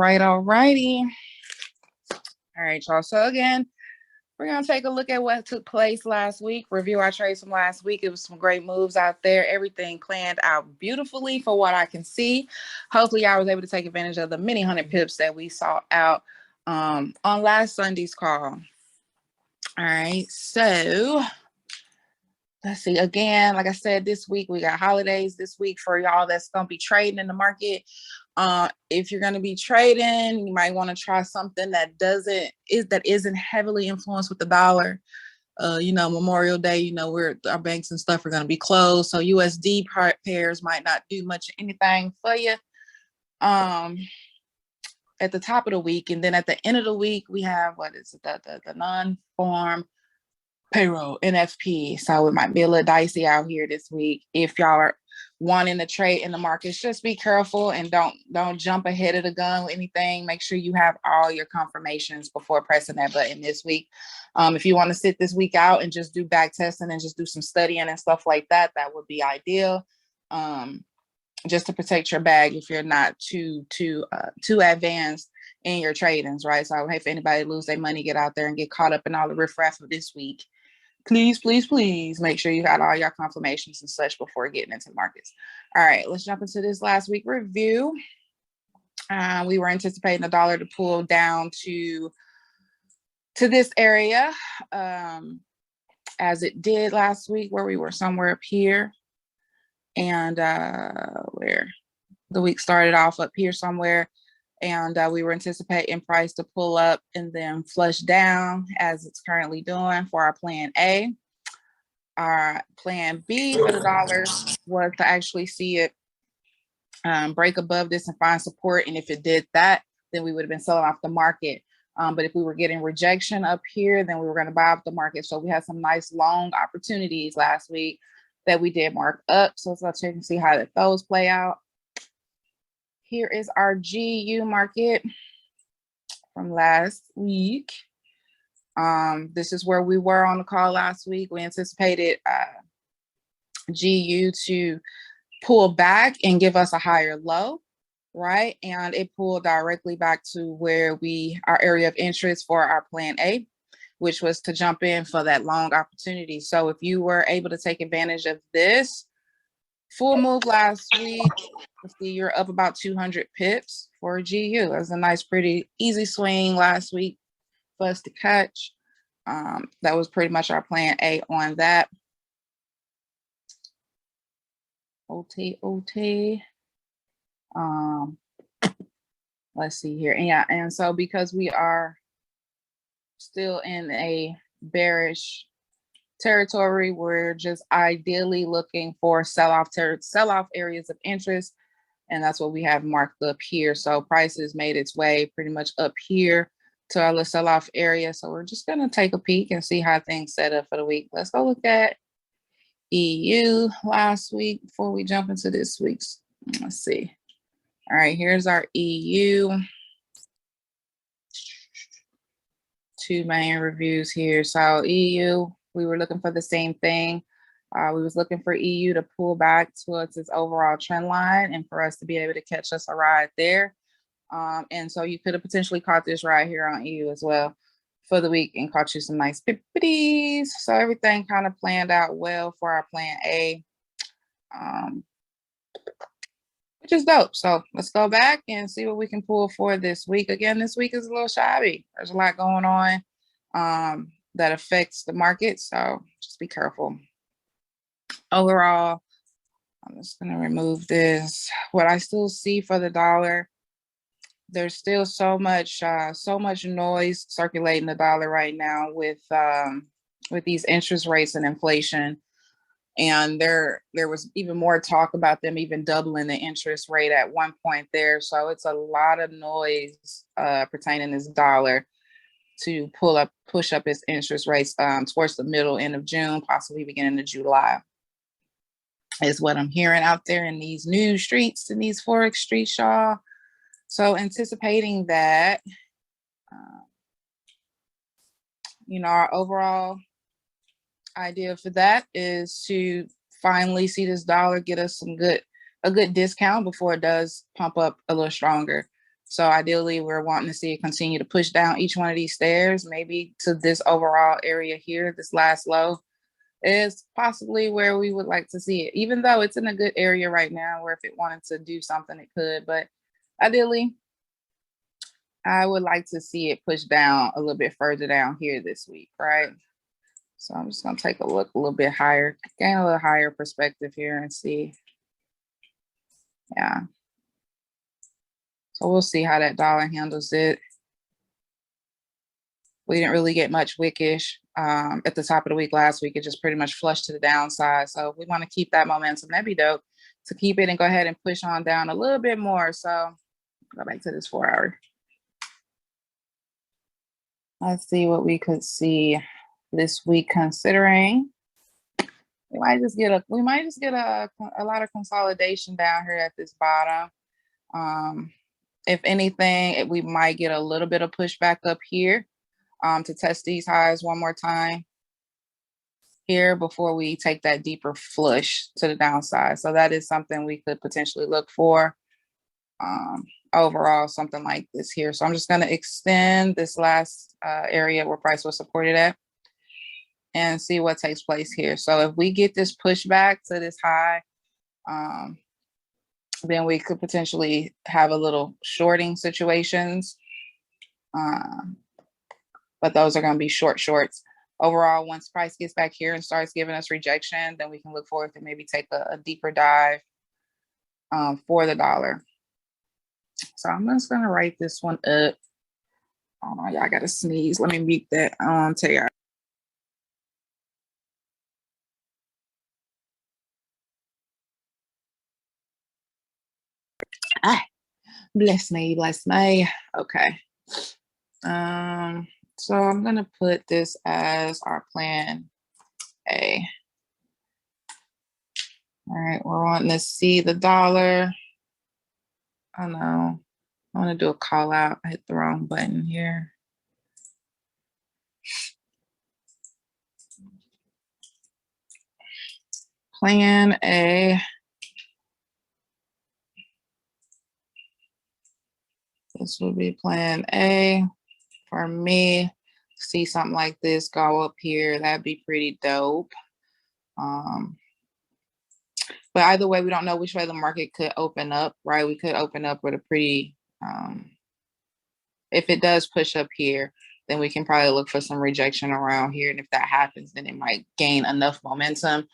All righty. All right, y'all. So again, we're gonna take a look at what took place last week, review our trades from last week. It was some great moves out there. Everything planned out beautifully for what I can see. Hopefully, I was able to take advantage of the many hundred pips that we saw out on last Sunday's call. All right, so let's see. Again, like I said, this week we got holidays this week for y'all that's gonna be trading in the market. If you're gonna be trading, you might want to try something that isn't heavily influenced with the dollar. Memorial Day, our banks and stuff are gonna be closed, so USD pairs might not do much anything for you. At the top of the week, and then at the end of the week, we have the non-farm payroll NFP. So it might be a little dicey out here this week. If y'all are wanting to trade in the markets, just be careful and don't jump ahead of the gun with anything. Make sure you have all your confirmations before pressing that button this week. If you want to sit this week out and just do back testing and just do some studying and stuff like that, that would be ideal. Just to protect your bag if you're not too advanced in your tradings, right? So I would hate for anybody to lose their money, get out there and get caught up in all the riffraff of this week. Please make sure you got all your confirmations and such before getting into the markets. All right, let's jump into this last week review. We were anticipating the dollar to pull down to this area as it did last week, where we were somewhere up here. And where the week started off up here somewhere, and we were anticipating price to pull up and then flush down as it's currently doing for our plan A. Our plan B for the dollar was to actually see it break above this and find support, and if it did that, then we would have been selling off the market. But if we were getting rejection up here, then we were going to buy off the market. So we had some nice long opportunities last week that we did mark up. So let's check and see how those play out. Here is our GU market from last week. This is where we were on the call last week. We anticipated GU to pull back and give us a higher low, right? And it pulled directly back to where our area of interest for our plan A, which was to jump in for that long opportunity. So if you were able to take advantage of this full move last week, let's see, you're up about 200 pips for GU. It was a nice, pretty easy swing last week for us to catch. That was pretty much our plan A on that. OT. Let's see here. And so because we are still in a bearish territory, we're just ideally looking for sell-off areas of interest, and that's what we have marked up here. So prices made its way pretty much up here to our sell-off area. So we're just going to take a peek and see how things set up for the week. Let's go look at EU last week before we jump into this week's. Let's see. All right, here's our EU. Two main reviews here. So EU, we were looking for the same thing. We was looking for EU to pull back towards its overall trend line and for us to be able to catch us a ride there. And so you could have potentially caught this ride here on EU as well for the week and caught you some nice pippities. So everything kind of planned out well for our plan A, which is dope. So let's go back and see what we can pull for this week. Again, this week is a little shabby. There's a lot going on that affects the market, so just be careful. Overall, I'm just going to remove this. What I still see for the dollar, there's still so much noise circulating the dollar right now with these interest rates and inflation. And there was even more talk about them even doubling the interest rate at one point there. So it's a lot of noise pertaining to this dollar to push up its interest rates towards the middle end of June, possibly beginning of July, is what I'm hearing out there in these news streets and these Forex streets, y'all. So anticipating that, our overall idea for that is to finally see this dollar get us a good discount before it does pump up a little stronger. So ideally, we're wanting to see it continue to push down each one of these stairs, maybe to this overall area here, this last low is possibly where we would like to see it, even though it's in a good area right now where if it wanted to do something, it could. But ideally, I would like to see it push down a little bit further down here this week, right? So I'm just gonna take a look a little bit higher, gain a little higher perspective here and see. Yeah. So we'll see how that dollar handles it. We didn't really get much wickish at the top of the week last week. It just pretty much flushed to the downside. So if we want to keep that momentum, that'd be dope to keep it and go ahead and push on down a little bit more. So go back to this 4 hour. Let's see what we could see this week, considering we might just get a lot of consolidation down here at this bottom. If anything, we might get a little bit of pushback up here to test these highs one more time here before we take that deeper flush to the downside. So that is something we could potentially look for. Overall, something like this here. So I'm just going to extend this last area where price was supported at and see what takes place here. So if we get this pushback to this high, then we could potentially have a little shorting situations. But those are going to be shorts. Overall, once price gets back here and starts giving us rejection, then we can look forward to maybe take a deeper dive for the dollar. So I'm just going to write this one up. Oh no, y'all got to sneeze. Let me mute that. Tell y'all. Bless me. Okay. So I'm gonna put this as our plan A. All right, we're wanting to see the dollar. Oh no, I want to do a call out. I hit the wrong button here. Plan A. This would be plan A for me. See something like this go up here. That'd be pretty dope. But either way, we don't know which way the market could open up, right? We could open up with a pretty, if it does push up here, then we can probably look for some rejection around here. And if that happens, then it might gain enough momentum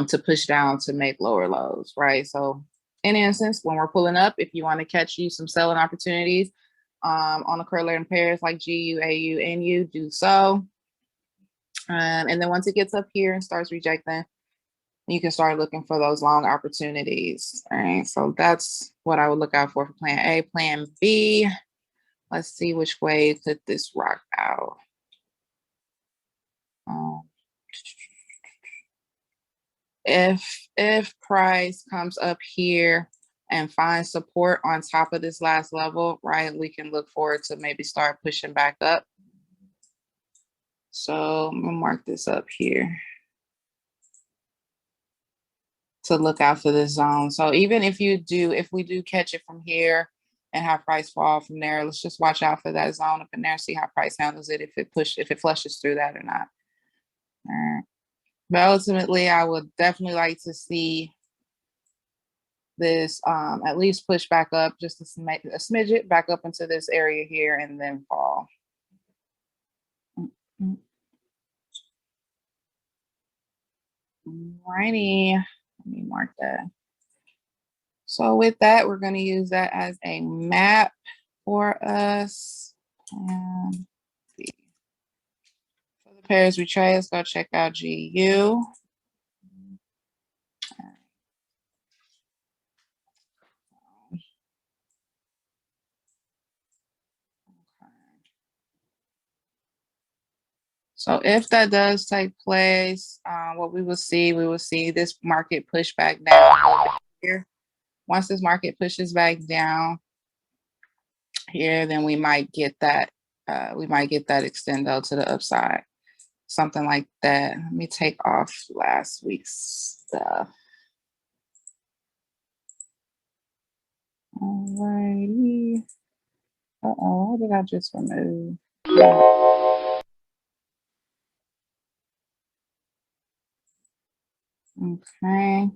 to push down to make lower lows, right? So in instance, when we're pulling up, if you want to catch you some selling opportunities on the correlating pairs like GU, AU, NU, do so. And then once it gets up here and starts rejecting, you can start looking for those long opportunities. All right, so that's what I would look out for plan A. Plan B, let's see which way could this rock out. If price comes up here and finds support on top of this last level, right, we can look forward to maybe start pushing back up. So I'm gonna mark this up here to look out for this zone. So even if we do catch it from here and have price fall from there, let's just watch out for that zone up in there, see how price handles it, if it flushes through that or not. All right. But ultimately, I would definitely like to see this at least push back up just a smidget back up into this area here and then fall. Alrighty, let me mark that. So with that, we're going to use that as a map for us. For the pairs we trade, let's go check out GU. So if that does take place, what we will see this market push back down here. Once this market pushes back down here, then we might get that extendo to the upside, something like that. Let me take off last week's stuff. Alrighty. Uh-oh, what did I just remove? Okay.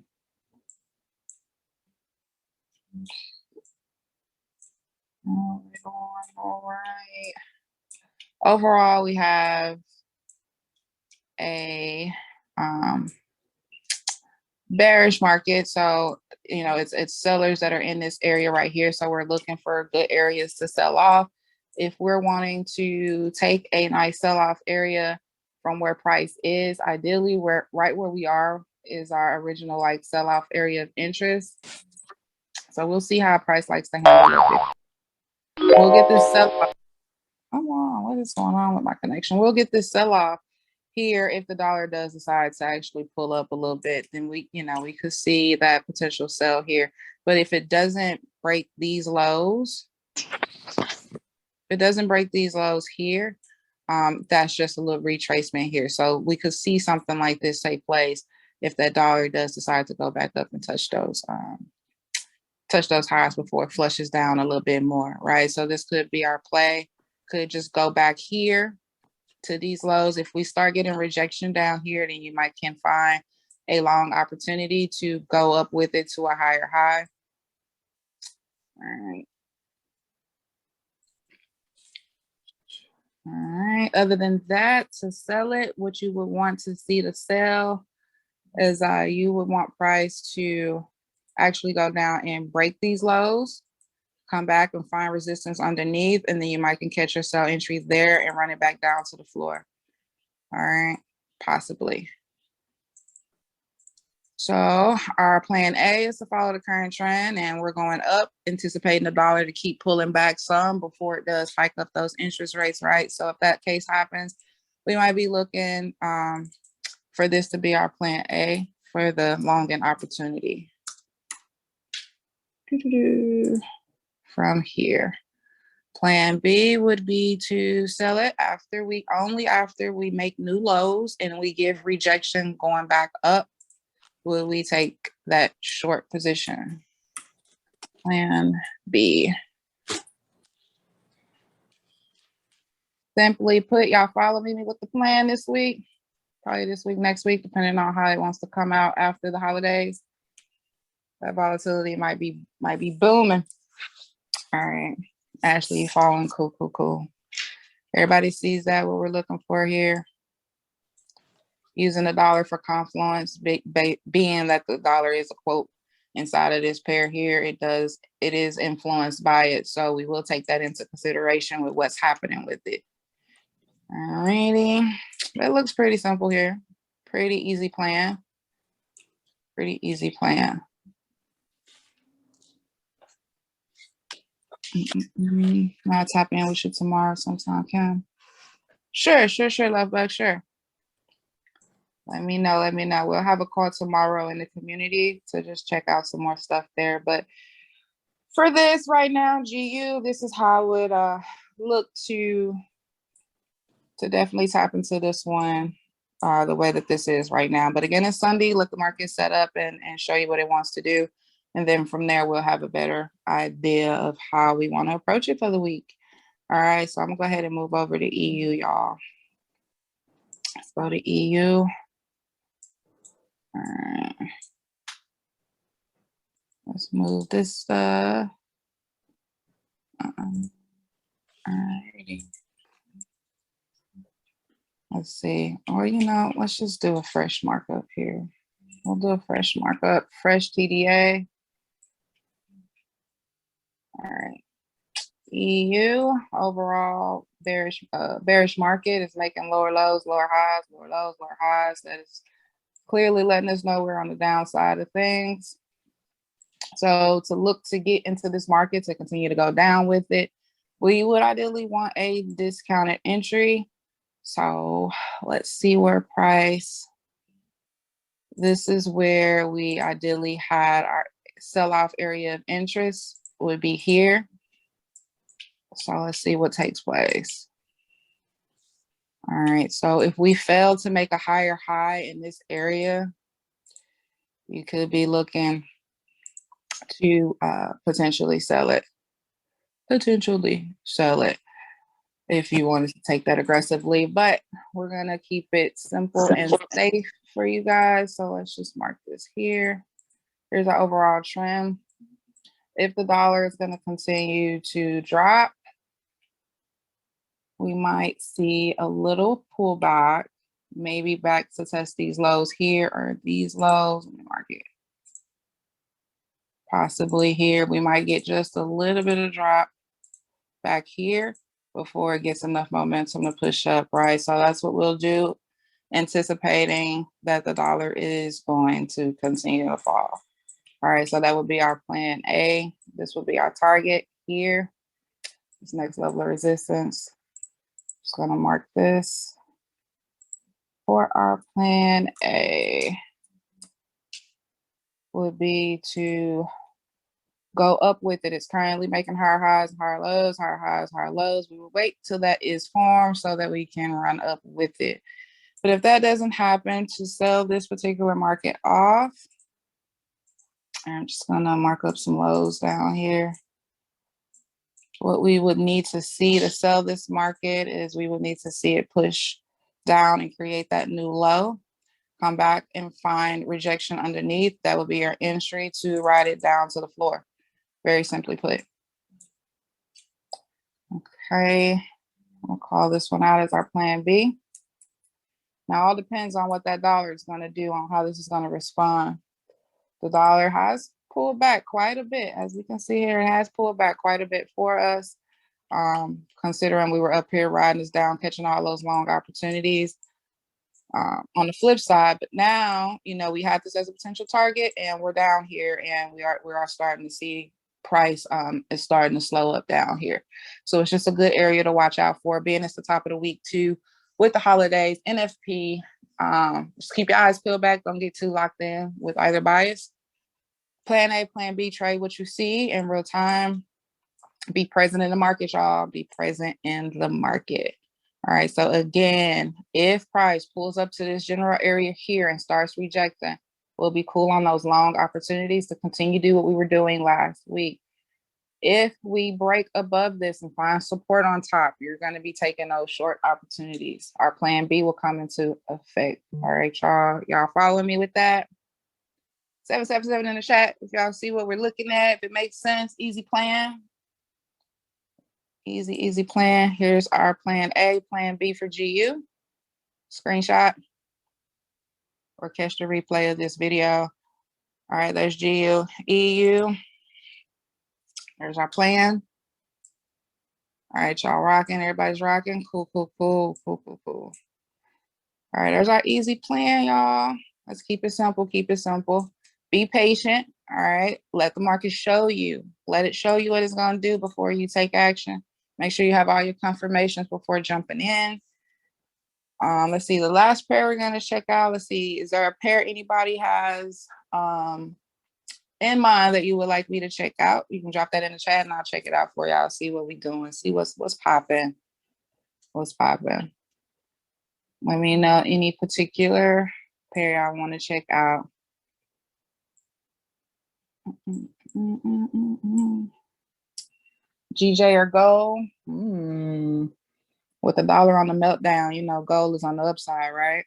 All right. Overall, we have a bearish market. So, it's sellers that are in this area right here. So we're looking for good areas to sell off. If we're wanting to take a nice sell-off area from where price is, ideally we're right where we are is our original like sell-off area of interest. So we'll see how price likes to handle it. We'll get this sell-off. Come on, what is going on with my connection? We'll get this sell-off here. If the dollar does decide to actually pull up a little bit, then we could see that potential sell here. But if it doesn't break these lows, here, that's just a little retracement here. So we could see something like this take place if that dollar does decide to go back up and touch those highs before it flushes down a little bit more, right? So this could be our play. Could just go back here to these lows. If we start getting rejection down here, then you can find a long opportunity to go up with it to a higher high. All right. All right. Other than that, to sell it, what you would want to see to sell is you would want price to actually go down and break these lows, come back and find resistance underneath, and then you can catch your sell entry there and run it back down to the floor. All right, possibly. So our plan A is to follow the current trend, and we're going up, anticipating the dollar to keep pulling back some before it does hike up those interest rates, right? So if that case happens, we might be looking for this to be our plan A for the long end opportunity. From here. Plan B would be to sell it after we make new lows and we give rejection going back up. Will we take that short position? Plan B. Simply put, y'all follow me with the plan this week, probably this week, next week, depending on how it wants to come out after the holidays. That volatility might be booming. All right, Ashley, you following? Cool. Everybody sees that what we're looking for here. Using the dollar for confluence, being that the dollar is a quote inside of this pair here, it is influenced by it. So we will take that into consideration with what's happening with it. All righty, that looks pretty simple here. Pretty easy plan. I'll tap in with you tomorrow sometime, Kim. Sure, Love Bug, sure. Let me know. We'll have a call tomorrow in the community to just check out some more stuff there. But for this right now, GU, this is how I would look to definitely tap into this one the way that this is right now. But again, it's Sunday. Let the market set up and show you what it wants to do. And then from there, we'll have a better idea of how we want to approach it for the week. All right, so I'm going to go ahead and move over to EU, y'all. Let's go to EU. All right. Let's move this. Alrighty. Let's see. Or let's just do a fresh markup here. We'll do a fresh markup, fresh TDA. All right. EU overall bearish market is making lower lows, lower highs, lower lows, lower highs. That is clearly letting us know we're on the downside of things. So to look to get into this market to continue to go down with it, we would ideally want a discounted entry. So let's see where price. This is where we ideally had our sell-off area of interest would be here. So let's see what takes place. All right, so if we fail to make a higher high in this area, you could be looking to potentially sell it. potentially sell it if you wanted to take that aggressively, but we're gonna keep it simple and safe for you guys. So let's just mark this here. Here's our overall trend. If the dollar is gonna continue to drop, we might see a little pullback, maybe back to test these lows here or these lows. Let me mark it. Possibly here, we might get just a little bit of drop back here before it gets enough momentum to push up, right? So that's what we'll do, anticipating that the dollar is going to continue to fall. All right, so that would be our plan A. This would be our target here. This next level of resistance. Just gonna mark this for our plan A. Would be to go up with it. It's currently making higher highs, higher lows, higher highs, higher lows. We will wait till that is formed so that we can run up with it. But if that doesn't happen, to sell this particular market off, I'm just gonna mark up some lows down here. What we would need to see to sell this market is we would need to see it push down and create that new low, come back and find rejection underneath. That would be our entry to ride it down to the floor. Very simply put. Okay, we'll call this one out as our plan B. Now, all depends on what that dollar is going to do, on how this is going to respond. The dollar has pulled back quite a bit. As we can see here, it has pulled back quite a bit for us, considering we were up here riding this down, catching all those long opportunities. On the flip side, but now, you know, we have this as a potential target and we're down here and we are starting to see price is starting to slow up down here. So it's just a good area to watch out for, being it's the top of the week too, with the holidays. NFP, just keep your eyes peeled back. Don't get too locked in with either bias. Plan A, plan B, trade what you see in real time. Be present in the market, y'all. Be present in the market. All right, so again, if price pulls up to this general area here and starts rejecting, we'll be cool on those long opportunities to continue to do what we were doing last week. If we break above this and find support on top, you're going to be taking those short opportunities. Our plan B will come into effect. All right, y'all. Y'all follow me with that? 777 in the chat. If y'all see what we're looking at, if it makes sense, easy plan. Easy plan. Here's our plan A, plan B for GU. Screenshot or catch the replay of this video. All right, there's GU. EU. There's our plan. All right, y'all rocking. Everybody's rocking. Cool. All right, there's our easy plan, y'all. Let's keep it simple. Keep it simple. Be patient. All right. Let the market show you. Let it show you what it's going to do before you take action. Make sure you have all your confirmations before jumping in. Let's see, the last pair we're going to check out. Let's see, is there a pair anybody has in mind that you would like me to check out? You can drop that in the chat and I'll check it out for y'all. See what we're doing. See what's popping. What's popping. Let me know any particular pair I want to check out. GJ or gold? With the dollar on the meltdown, you know, gold is on the upside, right?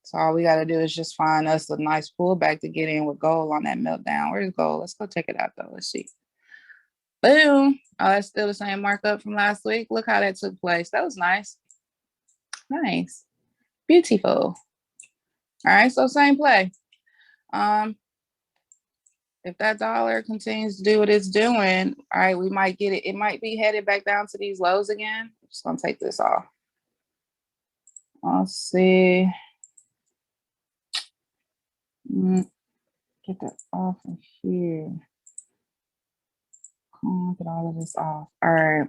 So all we got to do is just find us a nice pullback to get in with gold on that meltdown. Where's gold? Let's go check it out, though. Let's see. Boom. Oh, that's still the same markup from last week. Look how that took place. That was nice. Nice. Beautiful. All right, so same play. If that dollar continues to do what it's doing, all right, we might get it. It might be headed back down to these lows again. I'm just going to take this off. Let's see. Get that off of here. Get all of this off. All right.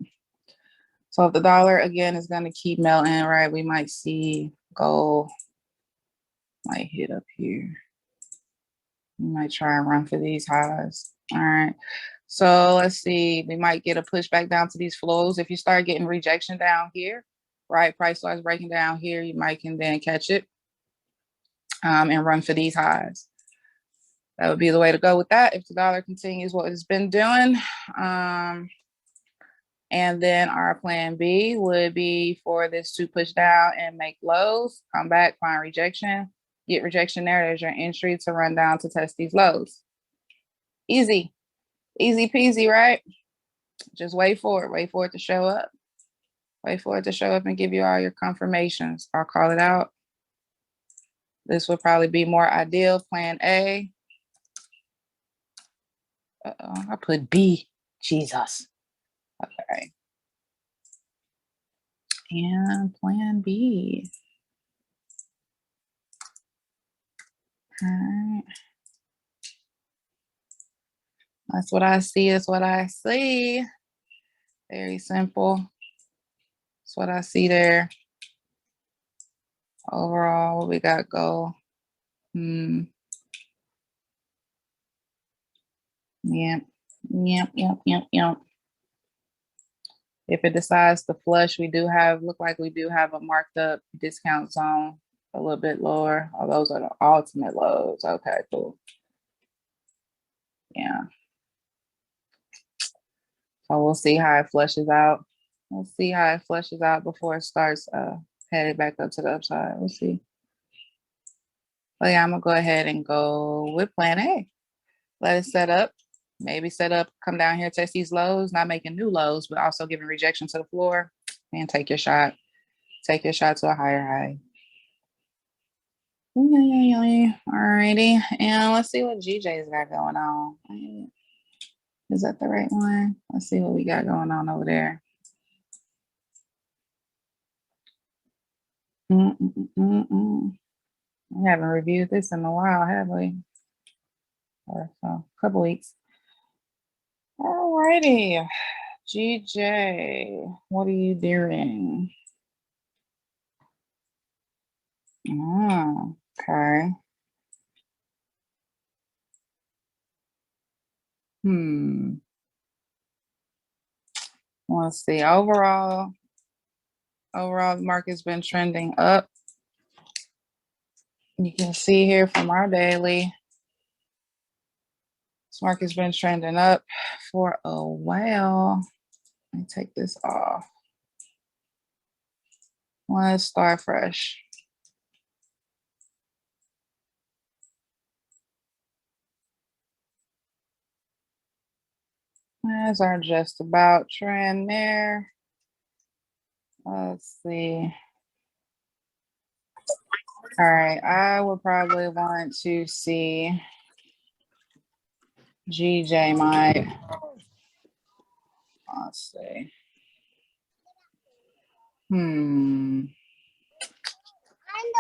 So if the dollar, again, is going to keep melting, right, we might see gold might hit up here. We might try and run for these highs. All right. So let's see. We might get a push back down to these flows. If you start getting rejection down here, right, price starts breaking down here, you might can then catch it and run for these highs. That would be the way to go with that. If the dollar continues what it's been doing, And then our plan B would be for this to push down and make lows, come back, find rejection, get rejection there. There's your entry to run down to test these lows. Easy, easy peasy, right? Just wait for it to show up. Wait for it to show up and give you all your confirmations. I'll call it out. This would probably be more ideal. Plan A. Uh-oh, I put B. Jesus. Okay. And plan B. All right. That's what I see. That's what I see. Very simple. That's what I see there. Overall, what we got go? Yep. If it decides to flush, we do have, look like we do have a marked up discount zone a little bit lower. Oh, those are the ultimate lows. Okay, cool. Yeah. So we'll see how it flushes out. We'll see how it flushes out before it starts headed back up to the upside. We'll see. But yeah, I'm gonna go ahead and go with plan A. Let it set up. Maybe set up, come down here, test these lows, not making new lows, but also giving rejection to the floor, and take your shot. Take your shot to a higher high. Alrighty, and let's see what GJ's got going on. Is that the right one? Let's see what we got going on over there. We haven't reviewed this in a while, have we? Or so, a couple weeks. Alrighty, GJ, what are you doing? Oh, okay. Let's see. Overall, the market's been trending up. You can see here from our daily, this market's been trending up for a while. Let me take this off. Let's start fresh. There's our just about trend there. Let's see. All right, I would probably want to see GJ might. Let's see.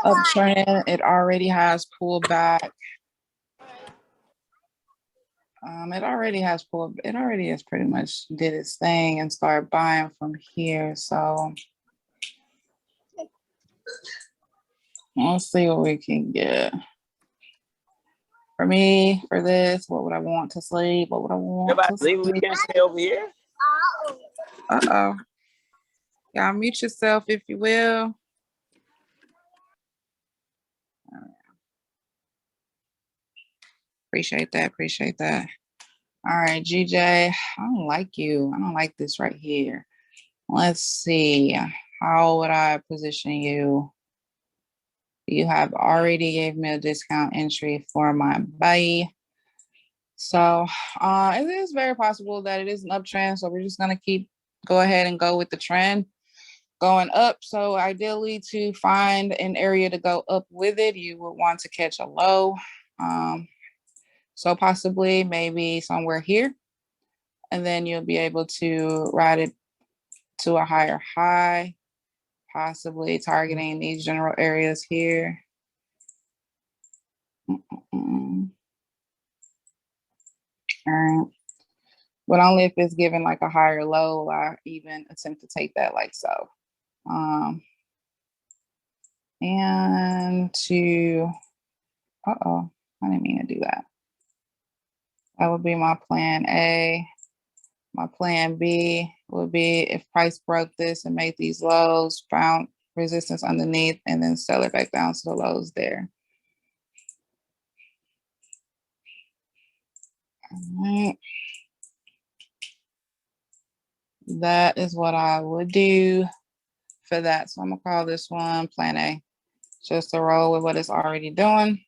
Uptrend, it already has pulled back. It already has pretty much did its thing and started buying from here. So let's see what we can get. For me, for this, what would I want to sleep? What would I want to sleep? We can't stay over here. Uh-oh. Y'all mute yourself if you will. Appreciate that. All right, GJ, I don't like you. I don't like this right here. Let's see. How would I position you? You have already gave me a discount entry for my buy. So it is very possible that it is an uptrend. So we're just gonna go ahead and go with the trend going up. So ideally, to find an area to go up with it, you would want to catch a low. So possibly maybe somewhere here, and then you'll be able to ride it to a higher high, possibly targeting these general areas here. All right. But only if it's given like a higher low, I even attempt to take that like so. And to, I didn't mean to do that. That would be my plan A. My plan B would be if price broke this and made these lows, found resistance underneath, and then sell it back down to the lows there. All right. that is what I would do for that. So I'm gonna call this one plan A, just to roll with what it's already doing.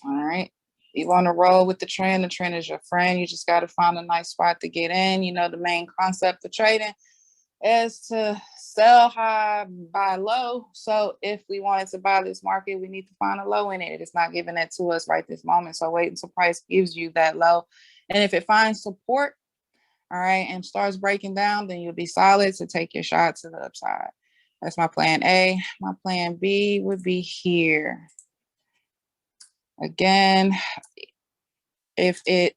All right. You want to roll with the trend. The trend is your friend. You just got to find a nice spot to get in. You know, the main concept of trading is to sell high, buy low. So if we wanted to buy this market, we need to find a low in it. It's not giving that to us right this moment. So wait until price gives you that low. And if it finds support, all right, and starts breaking down, then you'll be solid to take your shot to the upside. That's my plan A. My plan B would be here. Again, if it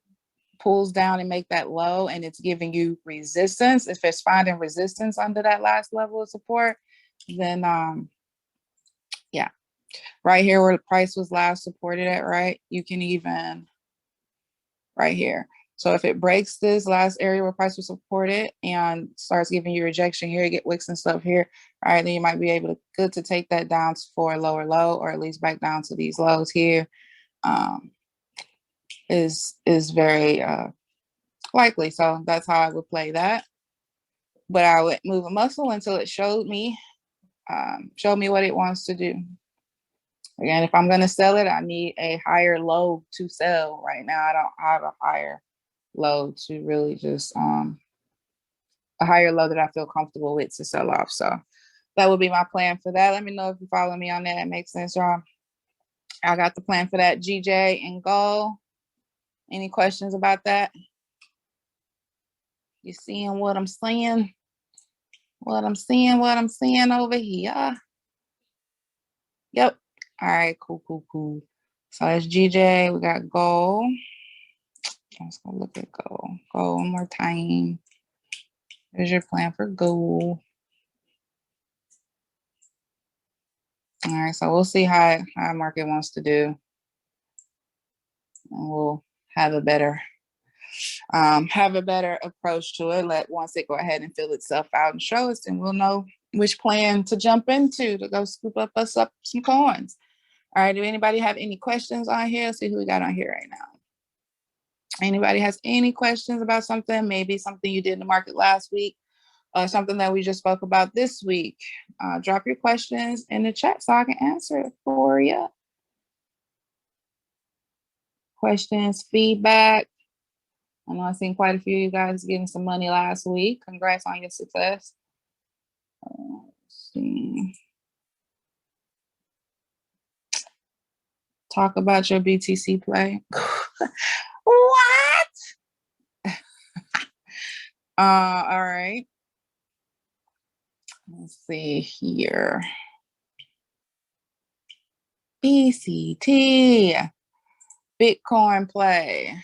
pulls down and make that low and it's giving you resistance, if it's finding resistance under that last level of support, then yeah, right here where the price was last supported at, right, you can even right here. So if it breaks this last area where price was supported and starts giving you rejection here, you get wicks and stuff here, all right, then you might be able to good to take that down for a lower low, or at least back down to these lows here. Is very likely. So that's how I would play that. But I would move a muscle until it showed me what it wants to do. Again, if I'm going to sell it, I need a higher low to sell. Right now, I don't have a higher low to really just a higher low that I feel comfortable with to sell off. So that would be my plan for that. Let me know if you follow me on that. It makes sense, y'all. I got the plan for that. GJ and gold. Any questions about that? You seeing what I'm saying? What I'm seeing over here. Yep. All right, cool. So that's GJ. We got gold. Let's go look at gold. Gold one more time. There's your plan for gold. All right, so we'll see how market wants to do. And we'll have a better approach to it. Once it go ahead and fill itself out and show us, and we'll know which plan to jump into to go scoop up some coins. All right, do anybody have any questions on here? Let's see who we got on here right now. Anybody has any questions about something, maybe something you did in the market last week, or something that we just spoke about this week? Drop your questions in the chat so I can answer it for you. Questions, feedback. I know I've seen quite a few of you guys getting some money last week. Congrats on your success. Let's see. Talk about your BTC play. What? All right. Let's see here. BCT. Bitcoin play.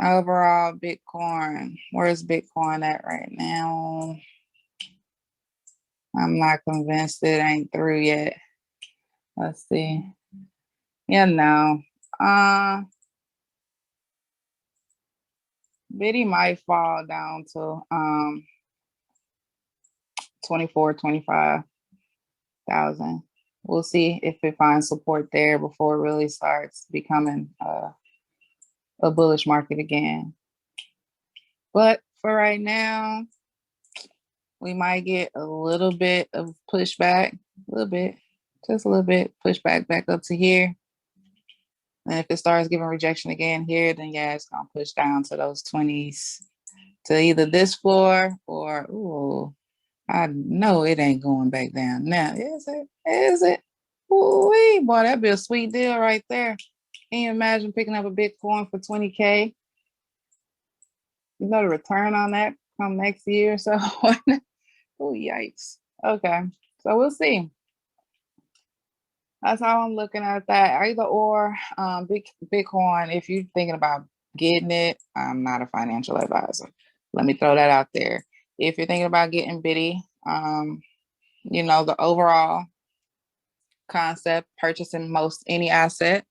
Overall Bitcoin. Where's Bitcoin at right now? I'm not convinced it ain't through yet. Let's see. Yeah, no. Bitty might fall down to 24, 25,000. We'll see if it finds support there before it really starts becoming a bullish market again. But for right now, we might get a little bit of pushback, just a little bit pushback back up to here. And if it starts giving rejection again here, then yeah, it's gonna push down to those 20s, to either this floor or, ooh, I know it ain't going back down now. Is it? Is it? Ooh, boy, that'd be a sweet deal right there. Can you imagine picking up a Bitcoin for 20K? You know the return on that come next year or so. Oh, yikes. Okay, so we'll see. That's how I'm looking at that. Either or, Bitcoin, if you're thinking about getting it, I'm not a financial advisor. Let me throw that out there. If you're thinking about getting Bitty, you know, the overall concept, purchasing most any asset,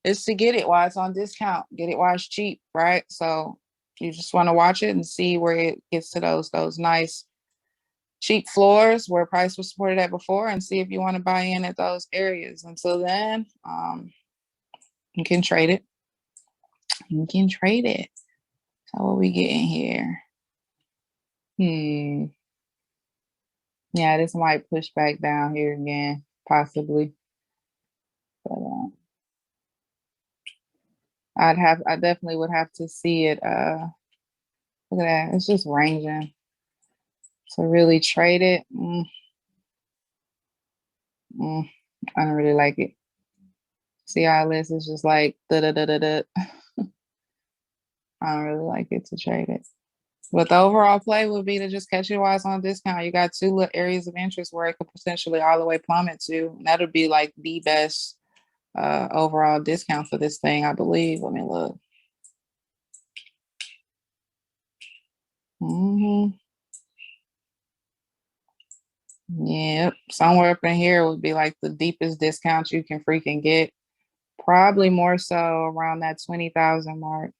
is to get it while it's on discount, get it while it's cheap, right? So you just want to watch it and see where it gets to those nice cheap floors where price was supported at before and see if you want to buy in at those areas. Until then, you can trade it. You can trade it. So what we getting here? Yeah, this might push back down here again, possibly. But I definitely would have to see it. Look at that, it's just ranging. To really trade it, I don't really like it. See how this is just like da da da da da. I don't really like it to trade it. But the overall play would be to just catch your eyes on discount. You got two areas of interest where it could potentially all the way plummet to. That would be like the best overall discount for this thing, I believe. Let me look. Yep, somewhere up in here would be like the deepest discount you can freaking get. Probably more so around that 20,000 mark.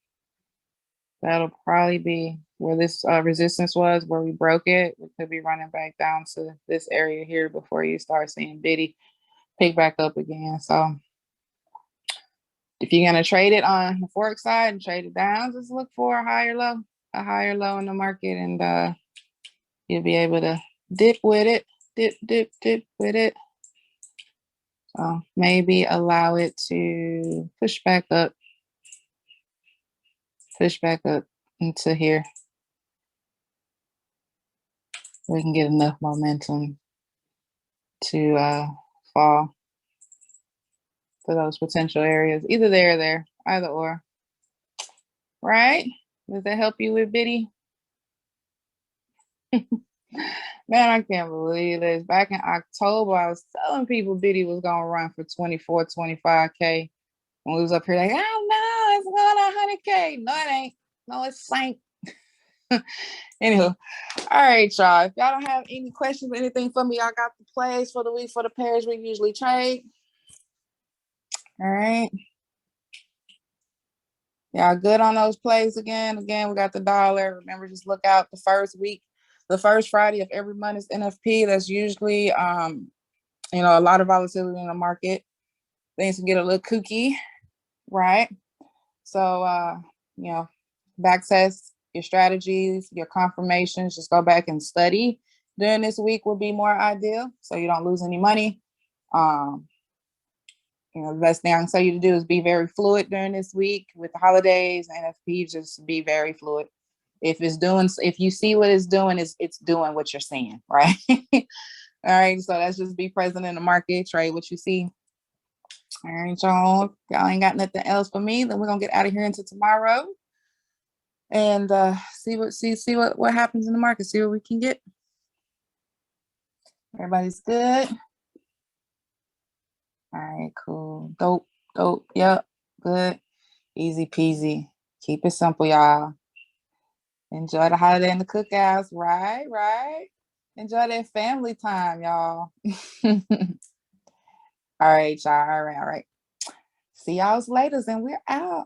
That'll probably be where this resistance was, where we broke it. We could be running back down to this area here before you start seeing Biddy pick back up again. So if you're gonna trade it on the Forex side and trade it down, just look for a higher low in the market, and you'll be able to dip with it, dip with it. So maybe allow it to push back up into here. We can get enough momentum to fall to those potential areas, either there or there, either or. Right? Does that help you with Biddy? Man, I can't believe this. Back in October, I was telling people Biddy was gonna run for 24, 25K. When we was up here like, oh no, it's going 100K. No, it ain't. No, it's sank. Anywho, all right, y'all. If y'all don't have any questions or anything for me, y'all got the plays for the week for the pairs we usually trade. All right. Y'all good on those plays again? Again, we got the dollar. Remember, just look out the first Friday of every month is NFP. That's usually a lot of volatility in the market. Things can get a little kooky, right? So back test your strategies, your confirmations, just go back and study during this week would be more ideal so you don't lose any money. The best thing I can tell you to do is be very fluid during this week with the holidays, NFP, just be very fluid. If you see what it's doing, it's doing what you're seeing, right? All right, so that's just be present in the market, trade what you see. All right, y'all ain't got nothing else for me, then we're gonna get out of here until tomorrow and see what happens in the market, see what we can get. Everybody's good. All right, cool. Dope. Yep, good. Easy peasy. Keep it simple, y'all. Enjoy the holiday and the cookouts, right? Enjoy that family time, y'all. All right, y'all. All right. See y'all later, and we're out.